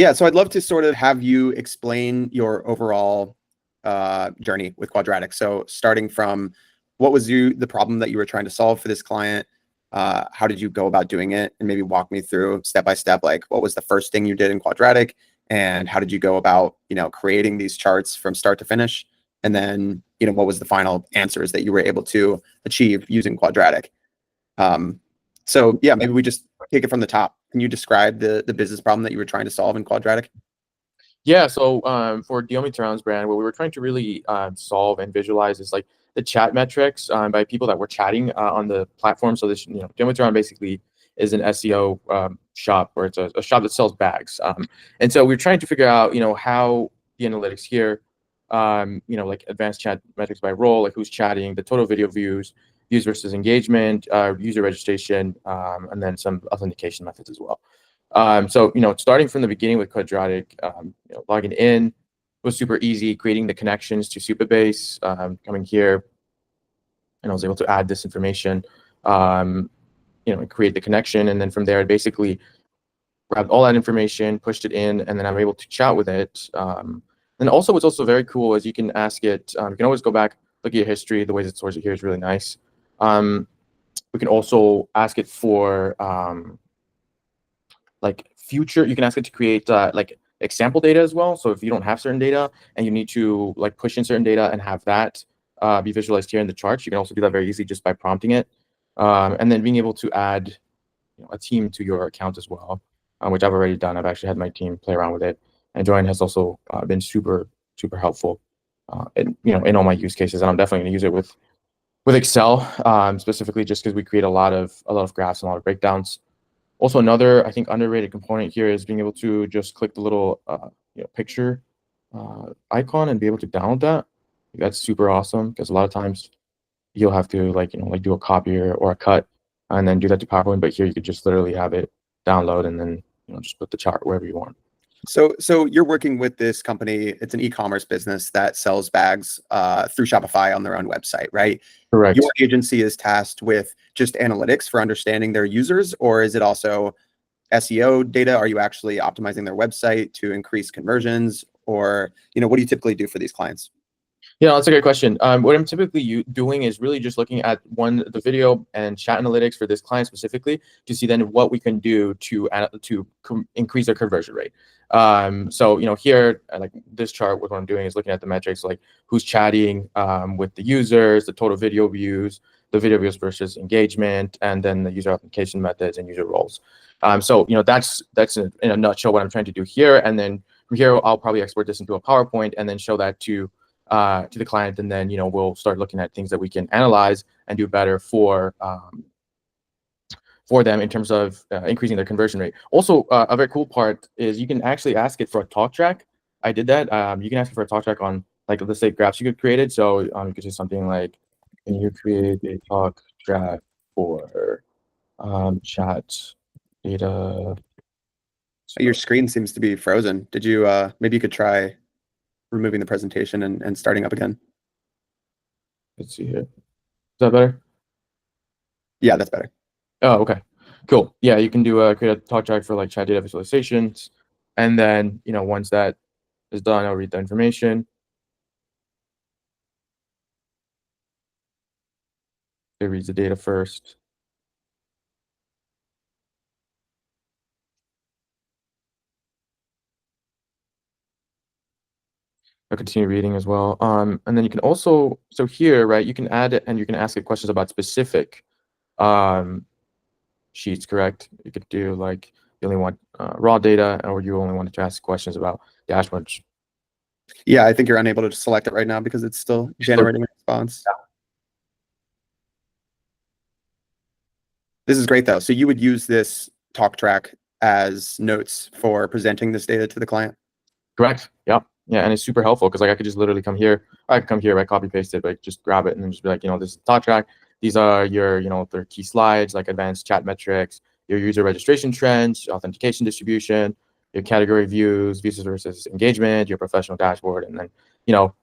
Yeah, so I'd love to sort of have you explain your overall journey with Quadratic. So starting from what was the problem that you were trying to solve for this client? How did you go about doing it? And maybe walk me through step by step, like what was the first thing you did in Quadratic, and how did you go about, creating these charts from start to finish? And then, what was the final answers that you were able to achieve using Quadratic? So yeah, maybe we just take it from the top. Can you describe the business problem that you were trying to solve in Quadratic? Yeah, so for Diomi Terran's brand, what we were trying to really solve and visualize is like the chat metrics by people that were chatting on the platform. So this, Diomi Terran basically is an SEO shop, or it's a shop that sells bags. And so we're trying to figure out, how the analytics here, like advanced chat metrics by role, like who's chatting, the total video views versus engagement, user registration, and then some authentication methods as well. So, starting from the beginning with Quadratic, logging in was super easy, creating the connections to Supabase, coming here, and I was able to add this information, and create the connection. And then from there, I basically grabbed all that information, pushed it in, and then I'm able to chat with it. And also what's also very cool is you can ask it, you can always go back, look at your history. The way it stores it here is really nice. We can also ask it for like future, you can ask it to create like example data as well. So if you don't have certain data and you need to like push in certain data and have that be visualized here in the charts, you can also do that very easily just by prompting it. And then being able to add a team to your account as well, which I've already done. I've actually had my team play around with it. And Joanne has also been super helpful in all my use cases. And I'm definitely going to use it with Excel, specifically just because we create a lot of graphs and a lot of breakdowns. Also, another, I think, underrated component here is being able to just click the little picture icon and be able to download that. That's super awesome, because a lot of times you'll have to like do a copy or a cut and then do that to PowerPoint. But here you could just literally have it download and then just put the chart wherever you want. So you're working with this company. It's an e-commerce business that sells bags through Shopify on their own website, right? Correct. Your agency is tasked with just analytics for understanding their users, or is it also SEO data? Are you actually optimizing their website to increase conversions, or what do you typically do for these clients? Yeah, that's a great question. What I'm typically doing is really just looking at the video and chat analytics for this client specifically to see then what we can do to increase their conversion rate. So here, like this chart, what I'm doing is looking at the metrics like who's chatting with the users, the total video views, the video views versus engagement, and then the user authentication methods and user roles. So that's in a nutshell what I'm trying to do here. And then from here, I'll probably export this into a PowerPoint and then show that to the client, and then we'll start looking at things that we can analyze and do better for them in terms of increasing their conversion rate. Also, a very cool part is you can actually ask it for a talk track. I did that. You can ask it for a talk track on, like, let's say graphs you could create it. So you could do something like, can you create a talk track for chat data? Your screen seems to be frozen. Did you maybe you could try removing the presentation and starting up again? Let's see here. Is that better? Yeah, that's better. Oh, okay, cool. Yeah, you can do create a talk track for like chat data visualizations, and then once that is done, I'll read the information. It reads the data first. I'll continue reading as well. And then you can also, so here, right, you can add it and you can ask it questions about specific sheets, correct? You could do like, you only want raw data, or you only wanted to ask questions about dashboards. Yeah, I think you're unable to select it right now because it's still generating a response. Yeah. This is great though. So you would use this talk track as notes for presenting this data to the client? Correct. Yep. Yeah, and it's super helpful because like I could just literally come here. I could come here, right, copy paste it, but just grab it and then just be like, this is the talk track. These are your, their key slides, like advanced chat metrics, your user registration trends, authentication distribution, your category views versus engagement, your professional dashboard, and then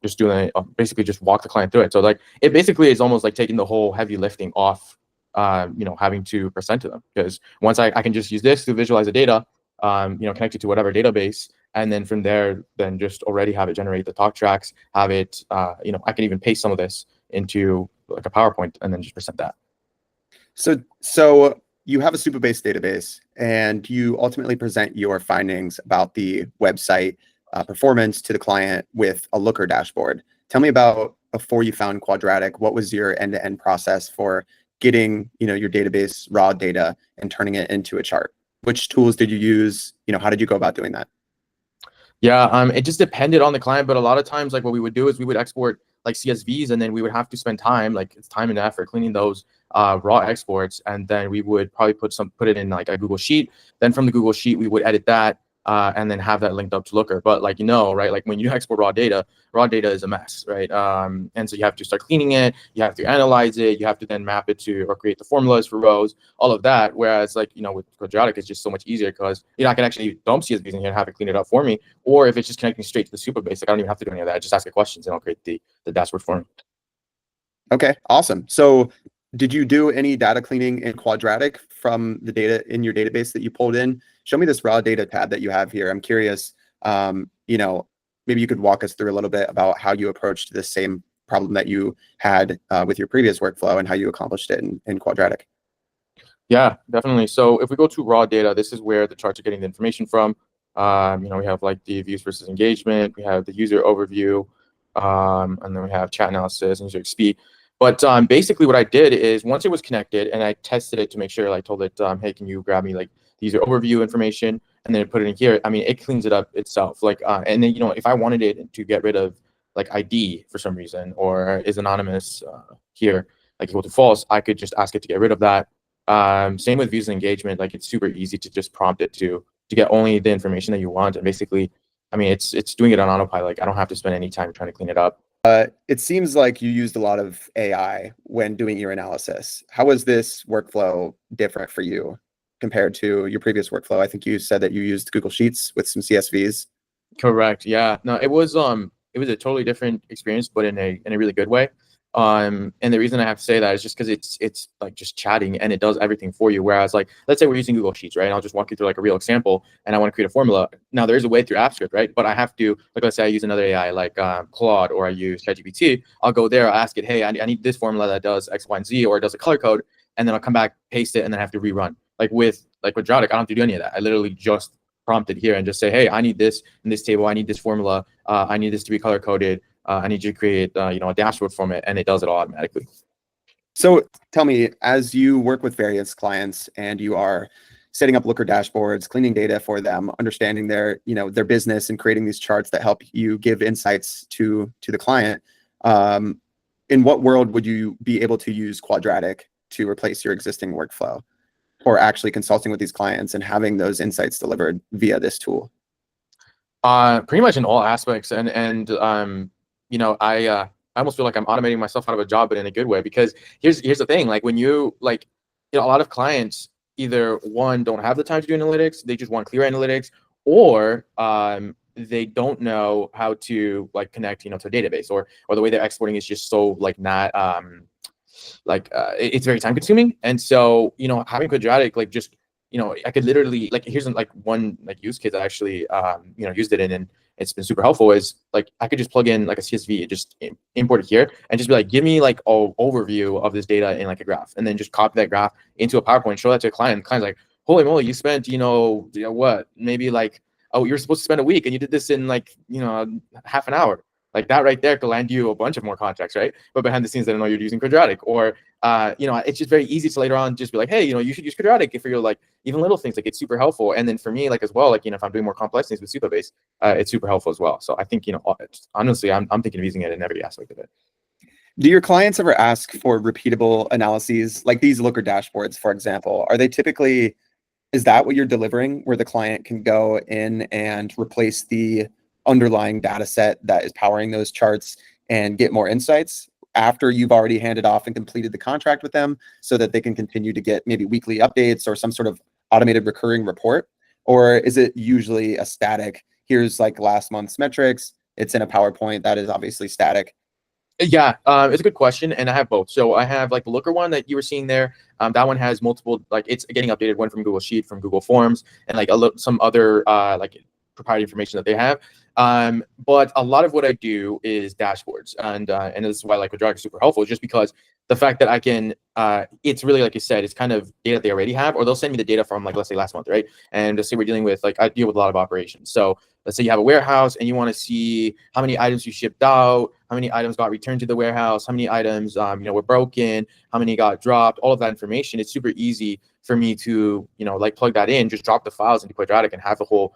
just doing basically just walk the client through it. So like it basically is almost like taking the whole heavy lifting off, having to present to them, because once I can just use this to visualize the data, connect it to whatever database. And then from there, then just already have it generate the talk tracks, have it, I can even paste some of this into like a PowerPoint and then just present that. So you have a Supabase database, and you ultimately present your findings about the website performance to the client with a Looker dashboard. Tell me about before you found Quadratic. What was your end-to-end process for getting your database raw data and turning it into a chart? Which tools did you use? How did you go about doing that? Yeah, it just depended on the client, but a lot of times, like what we would do is we would export like CSVs, and then we would have to spend time, like it's time and effort cleaning those raw exports, and then we would probably put it in like a Google Sheet. Then from the Google Sheet, we would edit that and then have that linked up to Looker. But like right, like when you export raw data is a mess, right? And so you have to start cleaning it, you have to analyze it, you have to then map it to or create the formulas for rows, all of that. Whereas like with Quadratic, it's just so much easier because I can actually dump CSVs in here and have it clean it up for me. Or if it's just connecting straight to the Supabase, like I don't even have to do any of that. I just ask it questions and I'll create the dashboard for me. Okay, awesome. So did you do any data cleaning in Quadratic from the data in your database that you pulled in? Show me this raw data tab that you have here. I'm curious, maybe you could walk us through a little bit about how you approached the same problem that you had with your previous workflow and how you accomplished it in Quadratic. Yeah, definitely. So if we go to raw data, this is where the charts are getting the information from. We have like the views versus engagement, we have the user overview, and then we have chat analysis and user XP. But basically what I did is once it was connected and I tested it to make sure, like told it, hey, can you grab me like the user overview information, and then put it in here. I mean, it cleans it up itself. Like, and then, if I wanted it to get rid of like ID for some reason, or is anonymous here, like equal to false, I could just ask it to get rid of that. Same with views and engagement. Like it's super easy to just prompt it to get only the information that you want. And basically, I mean, it's doing it on autopilot. Like I don't have to spend any time trying to clean it up. It seems like you used a lot of AI when doing your analysis. How was this workflow different for you compared to your previous workflow? I think you said that you used Google Sheets with some CSVs. Correct. Yeah. No, it was a totally different experience, but in a really good way. And the reason I have to say that is just because it's like just chatting and it does everything for you. Whereas like let's say we're using Google Sheets, right? And I'll just walk you through like a real example, and I want to create a formula. Now there's a way through AppScript, right? But I have to, like let's say I use another AI like Claude, or I use ChatGPT. I'll go there, I'll ask it, hey, I need this formula that does X, Y, and Z, or it does a color code, and then I'll come back, paste it, and then I have to rerun. Like with like Quadratic, I don't have to do any of that. I literally just prompt it here and just say, hey, I need this in this table, I need this formula, I need this to be color coded. I need you to create, a dashboard from it, and it does it all automatically. So tell me, as you work with various clients and you are setting up Looker dashboards, cleaning data for them, understanding their business, and creating these charts that help you give insights to the client, in what world would you be able to use Quadratic to replace your existing workflow, or actually consulting with these clients and having those insights delivered via this tool? Pretty much in all aspects, and I almost feel like I'm automating myself out of a job, but in a good way. Because here's the thing: like when you a lot of clients either one don't have the time to do analytics, they just want clear analytics, or they don't know how to like connect to a database, or the way they're exporting is just so like not it's very time consuming. And so having Quadratic like just I could literally like here's like one like use case I actually used it in, and it's been super helpful. Is like I could just plug in like a CSV, just import it here, and just be like, give me like an overview of this data in like a graph, and then just copy that graph into a PowerPoint, show that to a client. And the client's like, holy moly, you spent what, maybe like, oh, you're supposed to spend a week and you did this in like half an hour. Like that right there could land you a bunch of more contracts, right? But behind the scenes, they don't know you're using Quadratic. Or it's just very easy to later on just be like, hey, you should use Quadratic for your like even little things. Like it's super helpful. And then for me, like as well, like if I'm doing more complex things with Supabase, it's super helpful as well. So I think honestly, I'm thinking of using it in every aspect of it. Do your clients ever ask for repeatable analyses, like these Looker dashboards, for example? Are they typically, is that what you're delivering, where the client can go in and replace the underlying data set that is powering those charts and get more insights after you've already handed off and completed the contract with them, so that they can continue to get maybe weekly updates or some sort of automated recurring report? Or is it usually a static, here's like last month's metrics, it's in a PowerPoint that is obviously static? Yeah, it's a good question, and I have both. So I have like the Looker one that you were seeing there. That one has multiple, like it's getting updated, one from Google Sheet, from Google Forms, and like some other like proprietary information that they have. But a lot of what I do is dashboards, and this is why like Quadratic is super helpful, just because the fact that I can, it's really like you said, it's kind of data they already have, or they'll send me the data from like let's say last month, right? And let's say we're dealing with like I deal with a lot of operations, so let's say you have a warehouse and you want to see how many items you shipped out, how many items got returned to the warehouse, how many items were broken, how many got dropped, all of that information. It's super easy for me to like plug that in, just drop the files into Quadratic and have the whole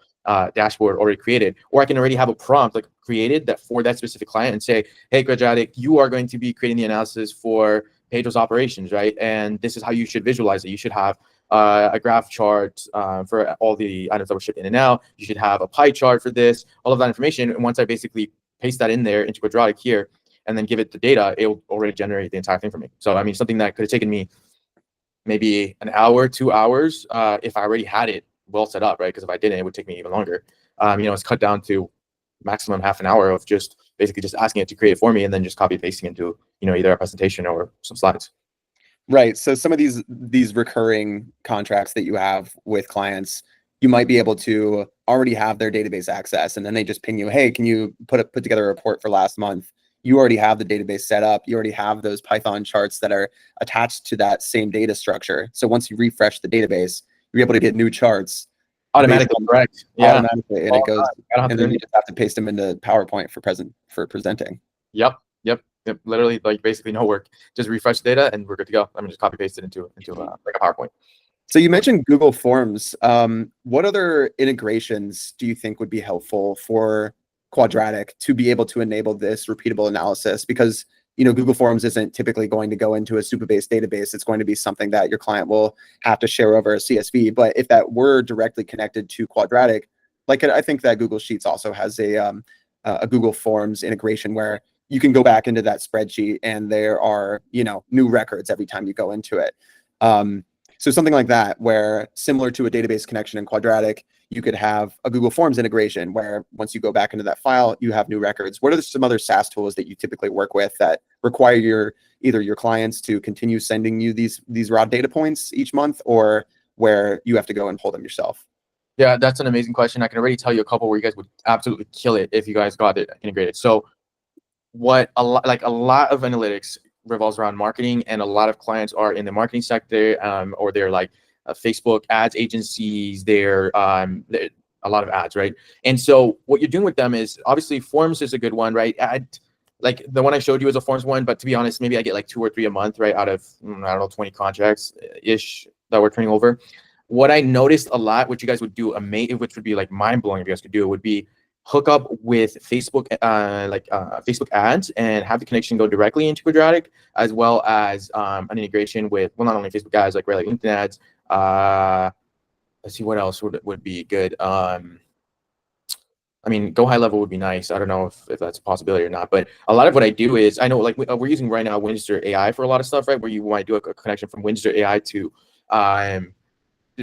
dashboard already created. Or I can already have a prompt like created that for that specific client and say, hey, Quadratic, you are going to be creating the analysis for Pedro's operations, right? And this is how you should visualize it. You should have a graph chart for all the items that were shipped in and out. You should have a pie chart for this, all of that information. And once I basically paste that in there into Quadratic here, and then give it the data, it will already generate the entire thing for me. So, I mean, something that could have taken me maybe an hour, 2 hours, if I already had it well set up, right? Because if I didn't, it would take me even longer. It's cut down to maximum half an hour of just basically just asking it to create it for me and then just copy pasting into, either a presentation or some slides. Right. So some of these recurring contracts that you have with clients, you might be able to already have their database access, and then they just ping you, hey, can you put together a report for last month? You already have the database set up. You already have those Python charts that are attached to that same data structure. So once you refresh the database, you're able to get new charts Automatically, correct. Yeah. automatically, and it goes, and then you just have to paste them into PowerPoint for presenting. Yep. Literally, like basically no work. Just refresh the data, and we're good to go. I mean, just copy paste it into like a PowerPoint. So you mentioned Google Forms. What other integrations do you think would be helpful for Quadratic to be able to enable this repeatable analysis? Because Google Forms isn't typically going to go into a Supabase database. It's going to be something that your client will have to share over a CSV. But if that were directly connected to Quadratic, like I think that Google Sheets also has a Google Forms integration where you can go back into that spreadsheet and there are new records every time you go into it. So something like that, where similar to a database connection in Quadratic, you could have a Google Forms integration where once you go back into that file, you have new records. What are some other SaaS tools that you typically work with that require either your clients to continue sending you these raw data points each month, or where you have to go and pull them yourself? Yeah, that's an amazing question. I can already tell you a couple where you guys would absolutely kill it if you guys got it integrated. So a lot of analytics revolves around marketing, and a lot of clients are in the marketing sector, or they're like Facebook ads agencies. They're a lot of ads, right? And so what you're doing with them is obviously Forms is a good one, right? Like the one I showed you is a Forms one, but to be honest, maybe I get like 2 or 3 a month, right? Out of I don't know 20 contracts ish that we're turning over. What I noticed a lot, which you guys would do amazing, which would be like mind blowing if you guys could do it, would be hook up with Facebook, Facebook ads, and have the connection go directly into Quadratic, as well as an integration with, well, not only Facebook ads, like regular LinkedIn ads. Let's see what else would be good. I mean, go high level would be nice. I don't know if that's a possibility or not, but a lot of what I do is, I know like we're using right now Winster AI for a lot of stuff, right? Where you want to do a connection from Winster AI to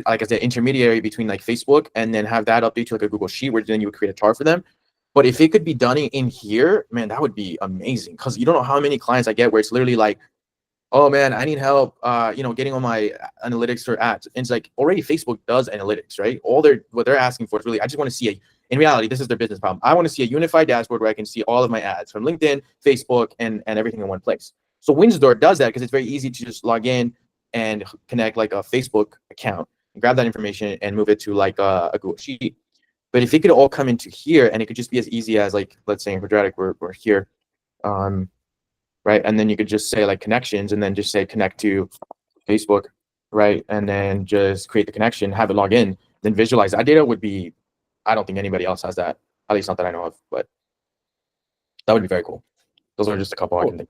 like I said, intermediary between like Facebook, and then have that update to like a Google Sheet, where then you would create a chart for them. But if it could be done in here, man, that would be amazing. Because you don't know how many clients I get where it's literally like, oh man, I need help, getting on my analytics or ads. And it's like already Facebook does analytics, right? What they're asking for is really, I just want to see in reality, this is their business problem. I want to see a unified dashboard where I can see all of my ads from LinkedIn, Facebook, and everything in one place. So Windsor does that because it's very easy to just log in and connect like a Facebook account, and grab that information and move it to like a Google Sheet. But if it could all come into here, and it could just be as easy as like, let's say in Quadratic, we're here, right? And then you could just say like connections, and then just say connect to Facebook, right? And then just create the connection, have it log in, then visualize that data would be, I don't think anybody else has that, at least not that I know of, but that would be very cool. Those are just a couple I can think.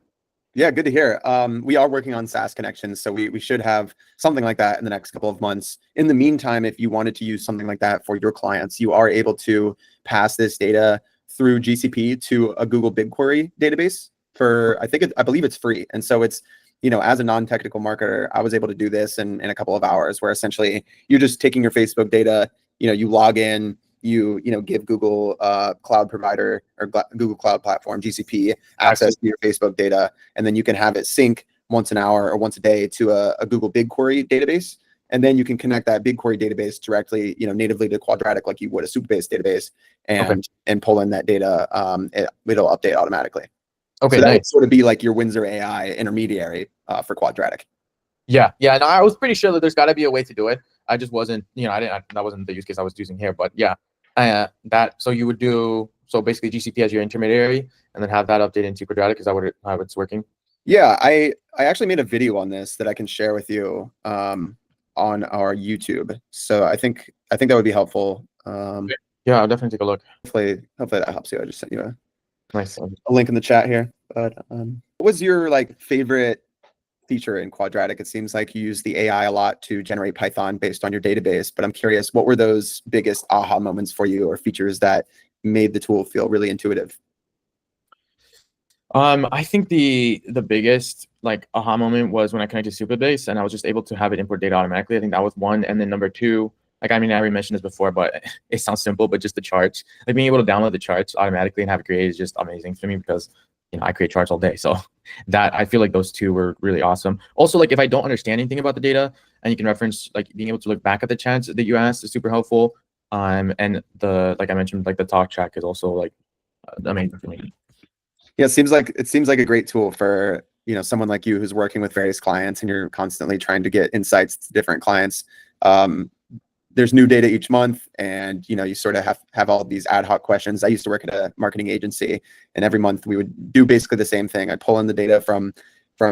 Yeah, good to hear. We are working on SaaS connections, so we should have something like that in the next couple of months. In the meantime, if you wanted to use something like that for your clients, you are able to pass this data through GCP to a Google BigQuery database for, I believe it's free. And so it's, as a non-technical marketer, I was able to do this in a couple of hours, where essentially you're just taking your Facebook data, you log in, you give Google cloud provider or Google Cloud Platform, GCP, access to your Facebook data, and then you can have it sync once an hour or once a day to a Google BigQuery database. And then you can connect that BigQuery database directly, natively to Quadratic like you would a Supabase database, and pull in that data. It'll update automatically. Okay, so that nice. would sort of be like your Windsor AI intermediary for Quadratic. Yeah. No, I was pretty sure that there's got to be a way to do it. I just wasn't, that wasn't the use case I was using here. But yeah, so you would do, so basically GCP as your intermediary, and then have that update into Quadratic. Is that how it's working? Yeah, I actually made a video on this that I can share with you on our YouTube. So I think that would be helpful. Yeah, I'll definitely take a look. Hopefully that helps you. I just sent you Nice. a link in the chat here. But what was your favorite feature in Quadratic? It seems like you use the AI a lot to generate Python based on your database, but I'm curious, what were those biggest aha moments for you, or features that made the tool feel really intuitive? I think the biggest aha moment was when I connected to Supabase and I was just able to have it import data automatically. I think that was one. And then number two, I already mentioned this before, but it sounds simple, but just the charts, being able to download the charts automatically and have it created is just amazing for me, because I create charts all day. So that, I feel like those two were really awesome. Also, if I don't understand anything about the data, and you can reference, being able to look back at the chats that you asked is super helpful. And the, I mentioned, the talk track is also amazing for me. Yeah, it seems like a great tool for someone like you who's working with various clients and you're constantly trying to get insights to different clients. There's new data each month, and you sort of have all of these ad hoc questions. I used to work at a marketing agency, and every month we would do basically the same thing. I'd pull in the data from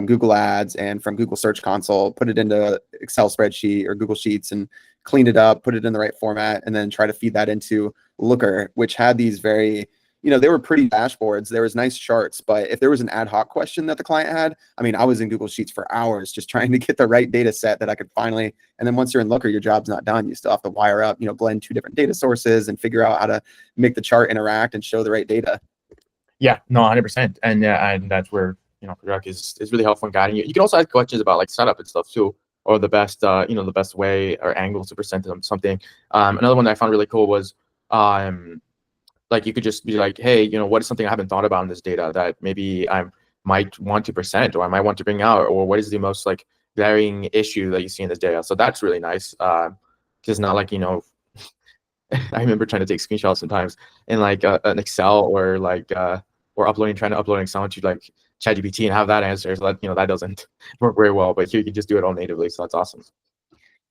Google Ads and from Google Search Console, put it into Excel spreadsheet or Google Sheets, and clean it up, put it in the right format, and then try to feed that into Looker, which had these very they were pretty dashboards. There was nice charts, but if there was an ad hoc question that the client had, I was in Google Sheets for hours just trying to get the right data set that I could finally, and then once you're in Looker, your job's not done. You still have to wire up, blend two different data sources and figure out how to make the chart interact and show the right data. Yeah, no, 100%. And that's where, Quadratic is really helpful in guiding you. You can also ask questions about setup and stuff too, or the best, the best way or angle to present something. Another one that I found really cool was, you could just be like, hey, what is something I haven't thought about in this data that maybe I might want to present, or I might want to bring out, or what is the most glaring issue that you see in this data? So that's really nice. Because not I remember trying to take screenshots sometimes in an Excel, or trying to upload Excel to ChatGPT and have that answer. So that that doesn't work very well. But here you can just do it all natively. So that's awesome.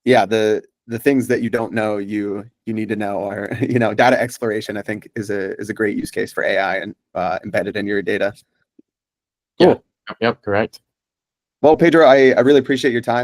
Yeah, the things that you don't know you need to know, or data exploration, I think is a great use case for AI and embedded in your data. Cool. Yeah. Yep, correct. Well, Pedro, I really appreciate your time.